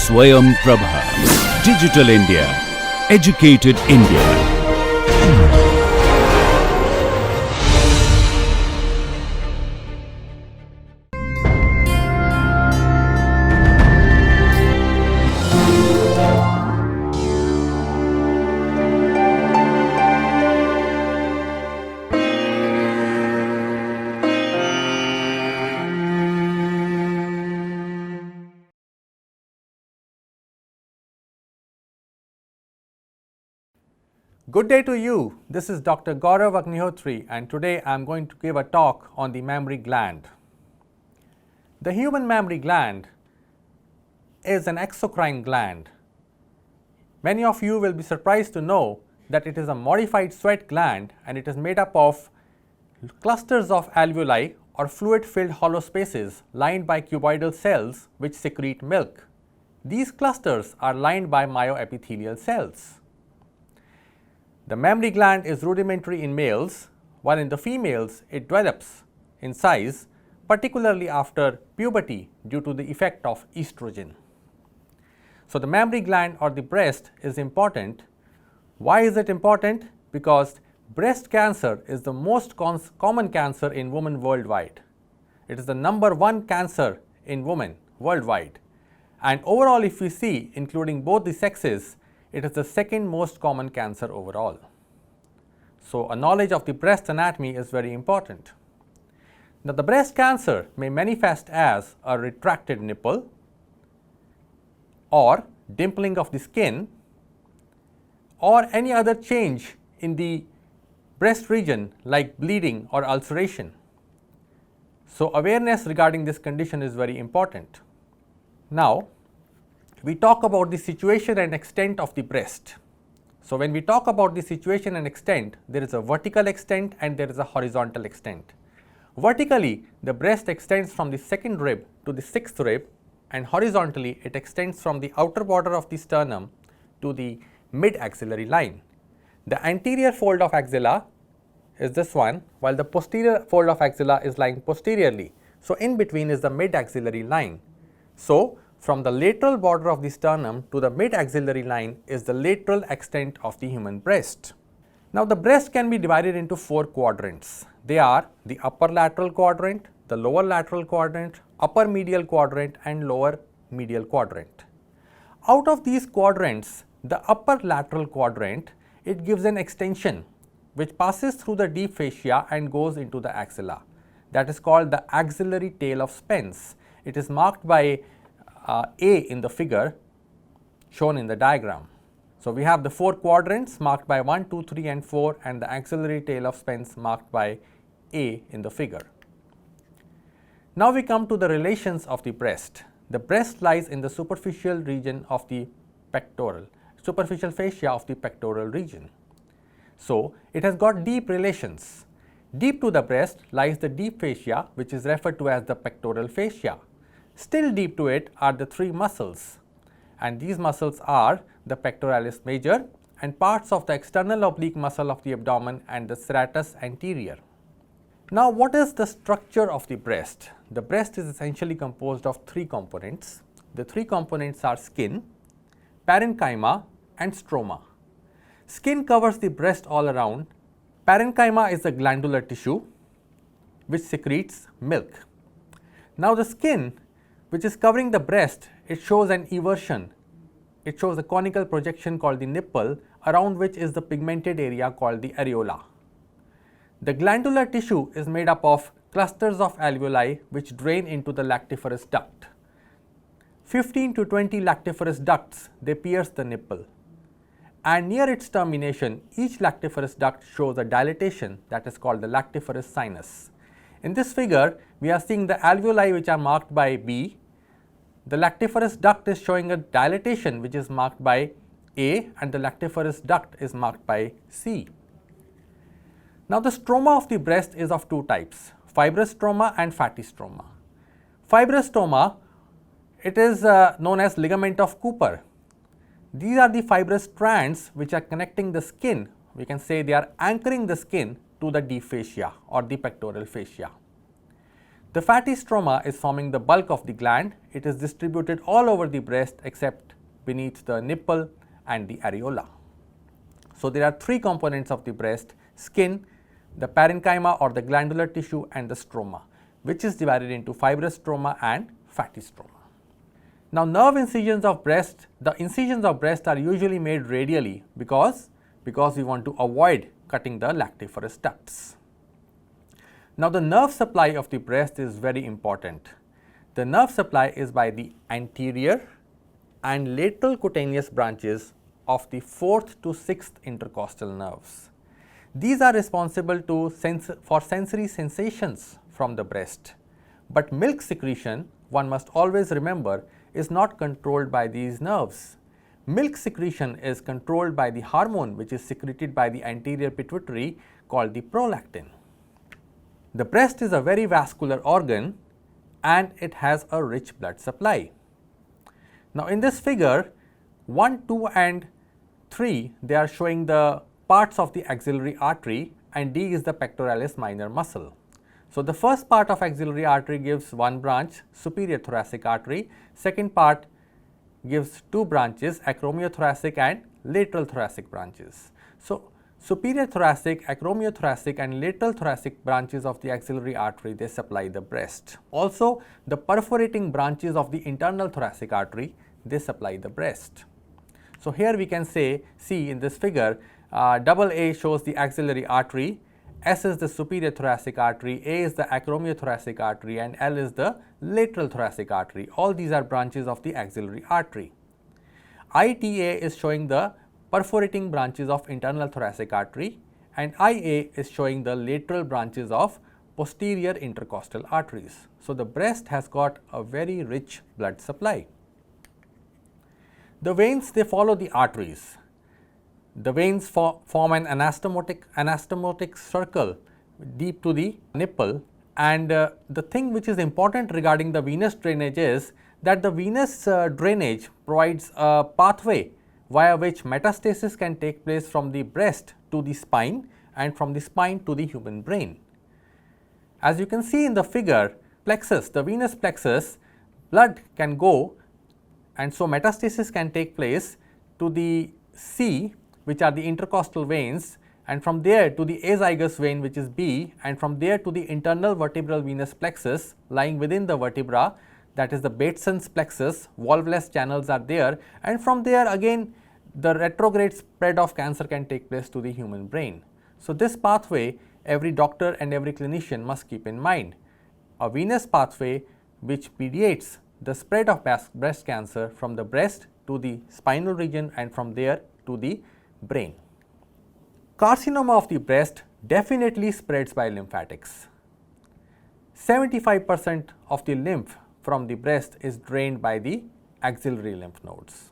Swayam Prabha. Digital India. Educated India. Good day to you. This is Dr. Gaurav Agnihotri, and today I am going to give a talk on the mammary gland. The human mammary gland is an exocrine gland. Many of you will be surprised to know that it is a modified sweat gland, and it is made up of clusters of alveoli or fluid-filled hollow spaces lined by cuboidal cells which secrete milk. These clusters are lined by myoepithelial cells. The mammary gland is rudimentary in males, while in the females it develops in size, particularly after puberty due to the effect of estrogen. So, the mammary gland or the breast is important. Why is it important? Because breast cancer is the most common cancer in women worldwide. It is the #1 cancer in women worldwide, and overall if we see, including both the sexes, it is the second most common cancer overall. So, a knowledge of the breast anatomy is very important. Now, the breast cancer may manifest as a retracted nipple or dimpling of the skin or any other change in the breast region like bleeding or ulceration. So, awareness regarding this condition is very important. Now, we talk about the situation and extent of the breast. So, when we talk about the situation and extent, there is a vertical extent and there is a horizontal extent. Vertically, the breast extends from the second rib to the sixth rib, and horizontally it extends from the outer border of the sternum to the mid-axillary line. The anterior fold of axilla is this one, while the posterior fold of axilla is lying posteriorly. So, in between is the mid-axillary line. So, from the lateral border of the sternum to the mid-axillary line is the lateral extent of the human breast. Now, the breast can be divided into 4 quadrants. They are the upper lateral quadrant, the lower lateral quadrant, upper medial quadrant and lower medial quadrant. Out of these quadrants, the upper lateral quadrant, it gives an extension which passes through the deep fascia and goes into the axilla. That is called the axillary tail of Spence. It is marked by A in the figure shown in the diagram. So, we have the 4 quadrants marked by 1, 2, 3 and 4 and the axillary tail of Spence marked by A in the figure. Now, we come to the relations of the breast. The breast lies in the superficial region of the superficial fascia of the pectoral region. So, it has got deep relations. Deep to the breast lies the deep fascia, which is referred to as the pectoral fascia. Still deep to it are the 3 muscles, and these muscles are the pectoralis major and parts of the external oblique muscle of the abdomen and the serratus anterior. Now, what is the structure of the breast? The breast is essentially composed of 3 components. The 3 components are skin, parenchyma and stroma. Skin covers the breast all around. Parenchyma is the glandular tissue which secretes milk. Now, the skin which is covering the breast, it shows an eversion. It shows a conical projection called the nipple, around which is the pigmented area called the areola. The glandular tissue is made up of clusters of alveoli which drain into the lactiferous duct. 15 to 20 lactiferous ducts, they pierce the nipple, and near its termination each lactiferous duct shows a dilatation that is called the lactiferous sinus. In this figure, we are seeing the alveoli which are marked by B. The lactiferous duct is showing a dilatation which is marked by A, and the lactiferous duct is marked by C. Now, the stroma of the breast is of 2 types, fibrous stroma and fatty stroma. Fibrous stroma, it is known as ligament of Cooper. These are the fibrous strands which are connecting the skin. We can say they are anchoring the skin to the deep fascia or the pectoral fascia. The fatty stroma is forming the bulk of the gland. It is distributed all over the breast except beneath the nipple and the areola. So, there are three components of the breast: skin, the parenchyma or the glandular tissue, and the stroma, which is divided into fibrous stroma and fatty stroma. Now, nerve incisions of breast, the incisions of breast are usually made radially because we want to avoid cutting the lactiferous ducts. Now, the nerve supply of the breast is very important. The nerve supply is by the anterior and lateral cutaneous branches of the 4th to 6th intercostal nerves. These are responsible for sensory sensations from the breast, but milk secretion, one must always remember, is not controlled by these nerves. Milk secretion is controlled by the hormone which is secreted by the anterior pituitary called the prolactin. The breast is a very vascular organ and it has a rich blood supply. Now, in this figure 1, 2 and 3, they are showing the parts of the axillary artery, and D is the pectoralis minor muscle. So, the first part of axillary artery gives one branch, superior thoracic artery. Second part gives two branches, acromiothoracic and lateral thoracic branches. So, superior thoracic, acromiothoracic and lateral thoracic branches of the axillary artery, they supply the breast. Also, the perforating branches of the internal thoracic artery, they supply the breast. So, here we can see in this figure, double A shows the axillary artery, S is the superior thoracic artery, A is the acromiothoracic artery and L is the lateral thoracic artery. All these are branches of the axillary artery. ITA is showing the perforating branches of internal thoracic artery and IA is showing the lateral branches of posterior intercostal arteries. So, the breast has got a very rich blood supply. The veins, they follow the arteries. The veins form an anastomotic circle deep to the nipple, and the thing which is important regarding the venous drainage is that the venous drainage provides a pathway via which metastasis can take place from the breast to the spine and from the spine to the human brain. As you can see in the figure, plexus, the venous plexus, blood can go, and so metastasis can take place to the C, which are the intercostal veins, and from there to the azygous vein, which is B, and from there to the internal vertebral venous plexus lying within the vertebra, that is the Bateson's plexus. Valveless channels are there, and from there again the retrograde spread of cancer can take place to the human brain. So, this pathway every doctor and every clinician must keep in mind, a venous pathway which mediates the spread of breast cancer from the breast to the spinal region and from there to the brain. Carcinoma of the breast definitely spreads by lymphatics. 75% of the lymph from the breast is drained by the axillary lymph nodes.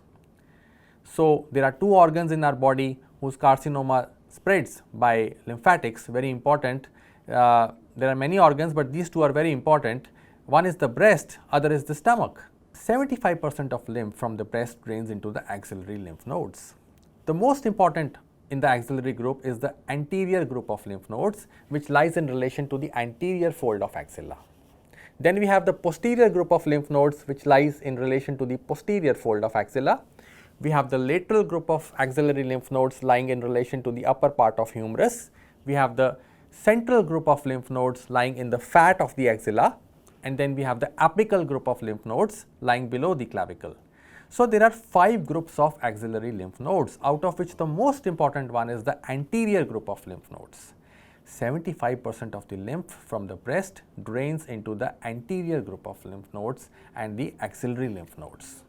So, there are two organs in our body whose carcinoma spreads by lymphatics, very important. There are many organs, but these two are very important. One is the breast, other is the stomach. 75% of lymph from the breast drains into the axillary lymph nodes. The most important in the axillary group is the anterior group of lymph nodes, which lies in relation to the anterior fold of axilla. Then we have the posterior group of lymph nodes, which lies in relation to the posterior fold of axilla. We have the lateral group of axillary lymph nodes lying in relation to the upper part of humerus. We have the central group of lymph nodes lying in the fat of the axilla, and then we have the apical group of lymph nodes lying below the clavicle. So, there are 5 groups of axillary lymph nodes, out of which the most important one is the anterior group of lymph nodes. 75% of the lymph from the breast drains into the anterior group of lymph nodes and the axillary lymph nodes.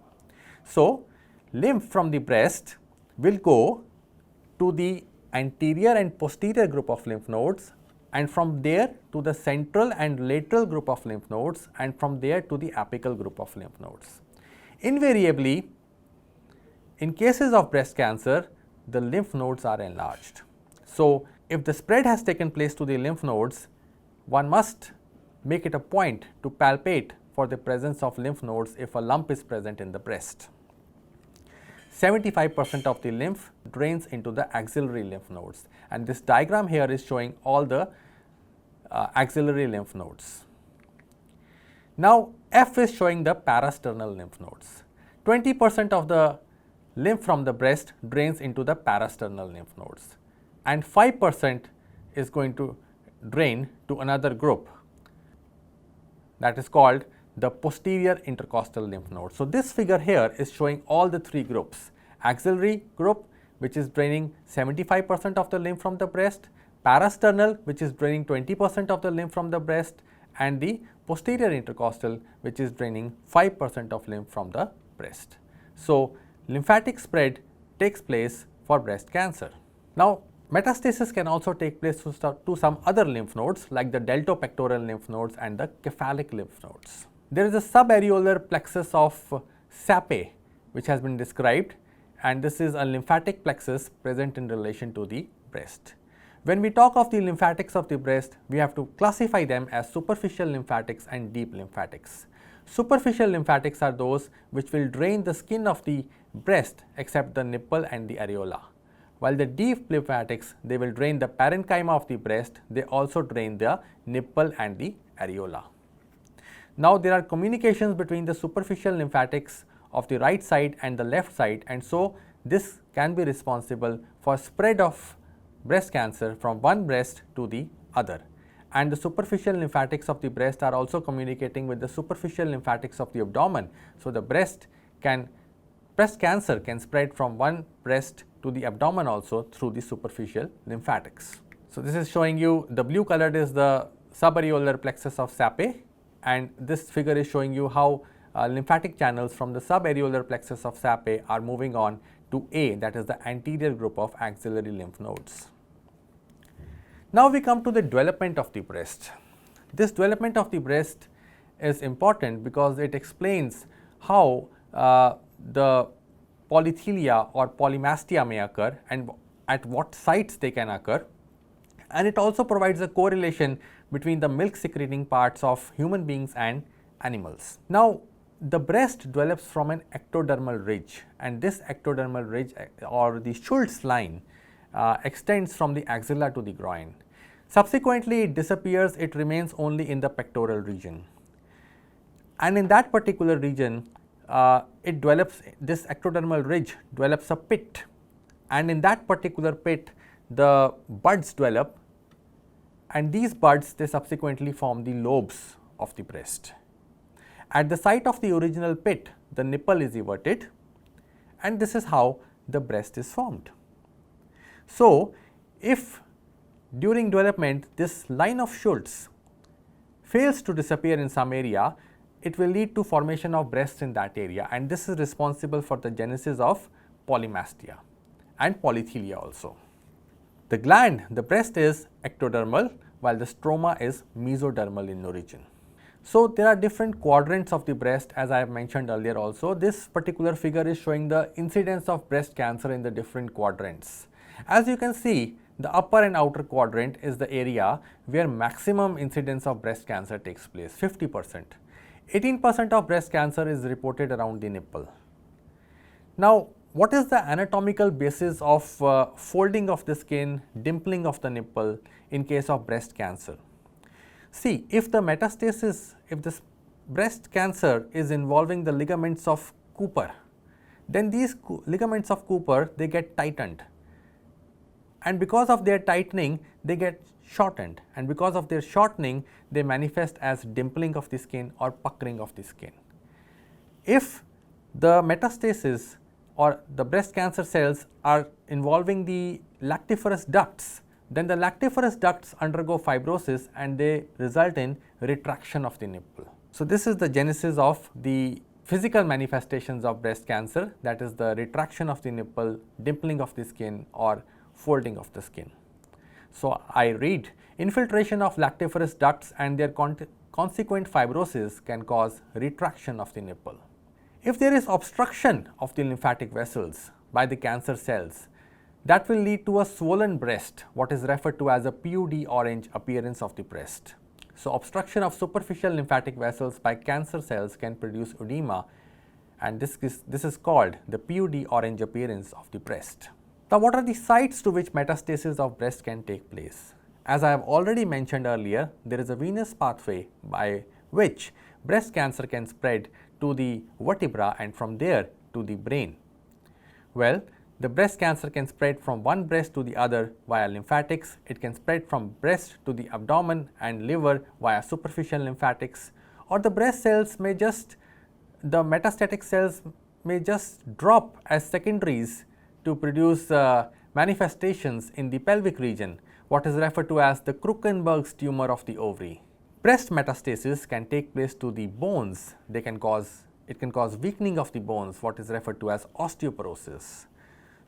So, lymph from the breast will go to the anterior and posterior group of lymph nodes, and from there to the central and lateral group of lymph nodes, and from there to the apical group of lymph nodes. Invariably, in cases of breast cancer, the lymph nodes are enlarged. So, if the spread has taken place to the lymph nodes, one must make it a point to palpate for the presence of lymph nodes if a lump is present in the breast. 75% of the lymph drains into the axillary lymph nodes, and this diagram here is showing all the axillary lymph nodes. Now, F is showing the parasternal lymph nodes. 20% of the lymph from the breast drains into the parasternal lymph nodes, and 5% is going to drain to another group that is called the posterior intercostal lymph node. So, this figure here is showing all the three groups: axillary group, which is draining 75% of the lymph from the breast, parasternal, which is draining 20% of the lymph from the breast, and the posterior intercostal, which is draining 5% of lymph from the breast. So, lymphatic spread takes place for breast cancer. Now, metastasis can also take place to some other lymph nodes like the deltopectoral lymph nodes and the cephalic lymph nodes. There is a subareolar plexus of Sape which has been described, and this is a lymphatic plexus present in relation to the breast. When we talk of the lymphatics of the breast, we have to classify them as superficial lymphatics and deep lymphatics. Superficial lymphatics are those which will drain the skin of the breast except the nipple and the areola, while the deep lymphatics, they will drain the parenchyma of the breast, they also drain the nipple and the areola. Now, there are communications between the superficial lymphatics of the right side and the left side, and so this can be responsible for spread of breast cancer from one breast to the other. And the superficial lymphatics of the breast are also communicating with the superficial lymphatics of the abdomen. So, the breast cancer can spread from one breast to the abdomen also through the superficial lymphatics. So, this is showing you, the blue colored is the subareolar plexus of Sape, and this figure is showing you how lymphatic channels from the subareolar plexus of Sape are moving on to A, that is the anterior group of axillary lymph nodes. Now, we come to the development of the breast. This development of the breast is important because it explains how the polythelia or polymastia may occur and at what sites they can occur, and it also provides a correlation between the milk secreting parts of human beings and animals. Now, the breast develops from an ectodermal ridge, and this ectodermal ridge or the Schultz line extends from the axilla to the groin. Subsequently, it disappears, it remains only in the pectoral region, and in that particular region it develops, this ectodermal ridge develops a pit, and in that particular pit the buds develop, and these buds, they subsequently form the lobes of the breast. At the site of the original pit, the nipple is everted, and this is how the breast is formed. So, if during development this line of Schultz fails to disappear in some area, it will lead to formation of breasts in that area, and this is responsible for the genesis of polymastia and polythelia also. The gland, the breast, is ectodermal, while the stroma is mesodermal in origin. So, there are different quadrants of the breast, as I have mentioned earlier also. This particular figure is showing the incidence of breast cancer in the different quadrants. As you can see, the upper and outer quadrant is the area where maximum incidence of breast cancer takes place, 50%. 18% of breast cancer is reported around the nipple. Now, what is the anatomical basis of folding of the skin, dimpling of the nipple in case of breast cancer? See, if the metastasis, if this breast cancer is involving the ligaments of Cooper, then these ligaments of Cooper, they get tightened, and because of their tightening they get shortened, and because of their shortening they manifest as dimpling of the skin or puckering of the skin. If the metastasis or the breast cancer cells are involving the lactiferous ducts, then the lactiferous ducts undergo fibrosis and they result in retraction of the nipple. So, this is the genesis of the physical manifestations of breast cancer, that is the retraction of the nipple, dimpling of the skin or folding of the skin. So, I read, infiltration of lactiferous ducts and their consequent fibrosis can cause retraction of the nipple. If there is obstruction of the lymphatic vessels by the cancer cells, that will lead to a swollen breast, what is referred to as a PUD orange appearance of the breast. So, obstruction of superficial lymphatic vessels by cancer cells can produce edema, and this is called the PUD orange appearance of the breast. Now, what are the sites to which metastasis of breast can take place? As I have already mentioned earlier, there is a venous pathway by which breast cancer can spread to the vertebra and from there to the brain. Well, the breast cancer can spread from one breast to the other via lymphatics. It can spread from breast to the abdomen and liver via superficial lymphatics, or the breast cells may just, the metastatic cells may just drop as secondaries to produce manifestations in the pelvic region, what is referred to as the Krukenberg's tumor of the ovary. Breast metastasis can take place to the bones. It can cause weakening of the bones, what is referred to as osteoporosis.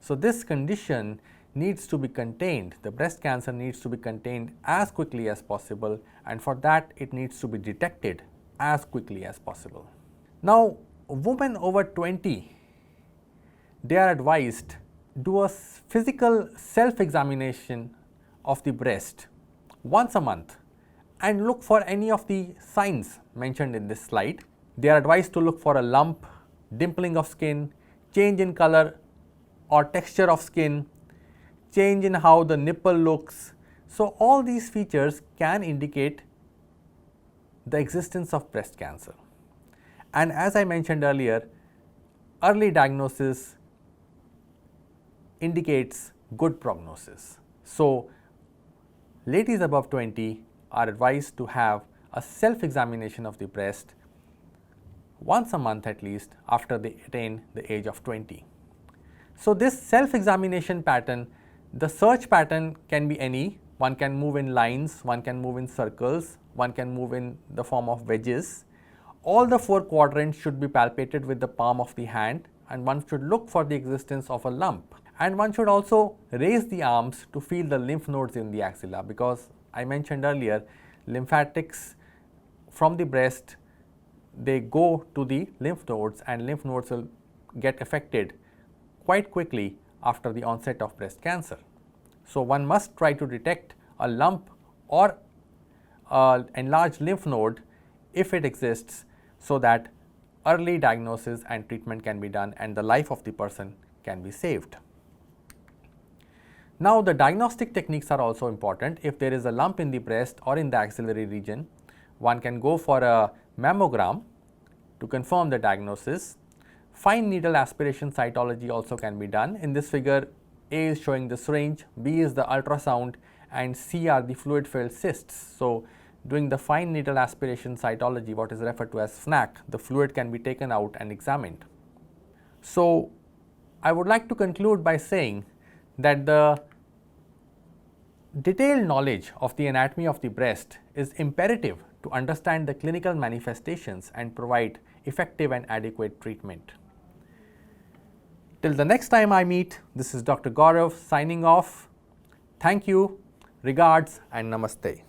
So, this condition needs to be contained, the breast cancer needs to be contained as quickly as possible, and for that it needs to be detected as quickly as possible. Now, women over 20, they are advised do a physical self-examination of the breast once a month and look for any of the signs mentioned in this slide. They are advised to look for a lump, dimpling of skin, change in color or texture of skin, change in how the nipple looks. So, all these features can indicate the existence of breast cancer. And as I mentioned earlier, early diagnosis indicates good prognosis. So, ladies above 20 are advised to have a self-examination of the breast once a month at least after they attain the age of 20. So, this self-examination pattern, the search pattern can be any. One can move in lines, one can move in circles, one can move in the form of wedges. All the four quadrants should be palpated with the palm of the hand, and one should look for the existence of a lump. And one should also raise the arms to feel the lymph nodes in the axilla, because I mentioned earlier, lymphatics from the breast, they go to the lymph nodes, and lymph nodes will get affected quite quickly after the onset of breast cancer. So, one must try to detect a lump or enlarged lymph node if it exists, so that early diagnosis and treatment can be done and the life of the person can be saved. Now, the diagnostic techniques are also important. If there is a lump in the breast or in the axillary region, one can go for a mammogram to confirm the diagnosis. Fine needle aspiration cytology also can be done. In this figure, A is showing the syringe, B is the ultrasound, and C are the fluid filled cysts. So, doing the fine needle aspiration cytology, what is referred to as FNAC, the fluid can be taken out and examined. So, I would like to conclude by saying that the detailed knowledge of the anatomy of the breast is imperative to understand the clinical manifestations and provide effective and adequate treatment. Till the next time I meet, this is Dr. Gaurav signing off. Thank you, regards and namaste.